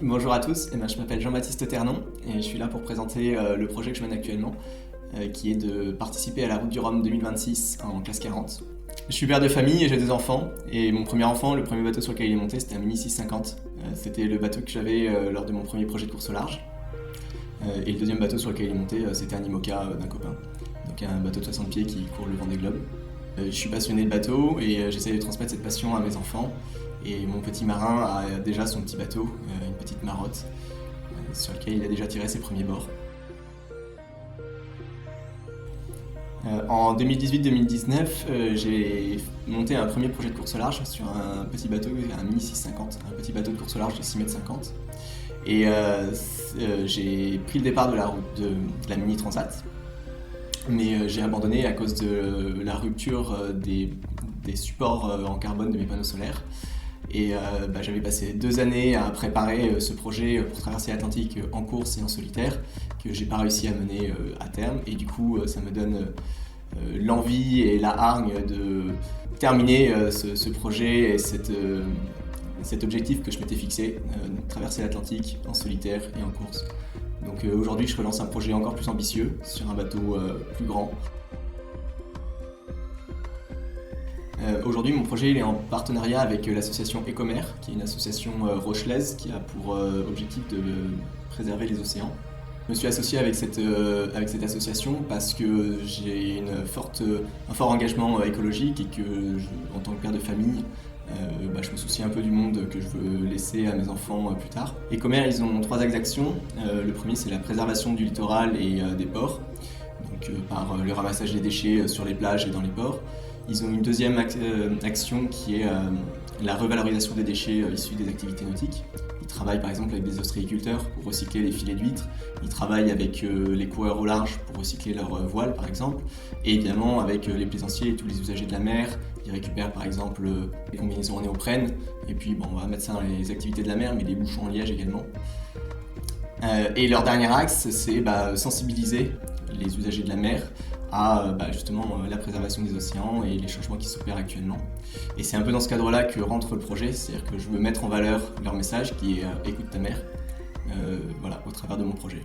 Bonjour à tous, je m'appelle Jean-Baptiste Ternon et je suis là pour présenter le projet que je mène actuellement, qui est de participer à la Route du Rhum 2026 en classe 40. Je suis père de famille et j'ai 2 enfants, et mon premier enfant, le premier bateau sur lequel il est monté, c'était un Mini 650. C'était le bateau que j'avais lors de mon premier projet de course au large. Et le deuxième bateau sur lequel il est monté, c'était un IMOCA d'un copain, donc un bateau de 60 pieds qui court le Vendée Globe. Je suis passionné de bateau et j'essaie de transmettre cette passion à mes enfants. Et mon petit marin a déjà son petit bateau, une petite marotte, sur lequel il a déjà tiré ses premiers bords. En 2018-2019, j'ai monté un premier projet de course au large sur un petit bateau, un Mini 650, un petit bateau de course au large de 6,50 m. Et j'ai pris le départ de la route de la Mini Transat, mais j'ai abandonné à cause de la rupture des supports en carbone de mes panneaux solaires. Et j'avais passé 2 années à préparer ce projet pour traverser l'Atlantique en course et en solitaire, que j'ai pas réussi à mener à terme. Et du coup, ça me donne l'envie et la hargne de terminer ce projet et cet objectif que je m'étais fixé, de traverser l'Atlantique en solitaire et en course. Donc aujourd'hui, je relance un projet encore plus ambitieux sur un bateau plus grand. Aujourd'hui, mon projet il est en partenariat avec l'association Ecomer, qui est une association rochelaise qui a pour objectif de préserver les océans. Je me suis associé avec cette association parce que j'ai un fort engagement écologique et que, en tant que père de famille, je me soucie un peu du monde que je veux laisser à mes enfants plus tard. Ecomer, ils ont 3 axes d'action. Le premier, c'est la préservation du littoral et des ports, donc par le ramassage des déchets sur les plages et dans les ports. Ils ont une deuxième action qui est la revalorisation des déchets issus des activités nautiques. Ils travaillent par exemple avec des ostréiculteurs pour recycler les filets d'huîtres. Ils travaillent avec les coureurs au large pour recycler leurs voiles par exemple. Et évidemment avec les plaisanciers et tous les usagers de la mer. Ils récupèrent par exemple les combinaisons en néoprène. Et puis on va mettre ça dans les activités de la mer, mais les bouchons en liège également. Et leur dernier axe, c'est sensibiliser les usagers de la mer à justement la préservation des océans et les changements qui s'opèrent actuellement. Et c'est un peu dans ce cadre-là que rentre le projet, c'est-à-dire que je veux mettre en valeur leur message qui est « écoute ta mer » au travers de mon projet.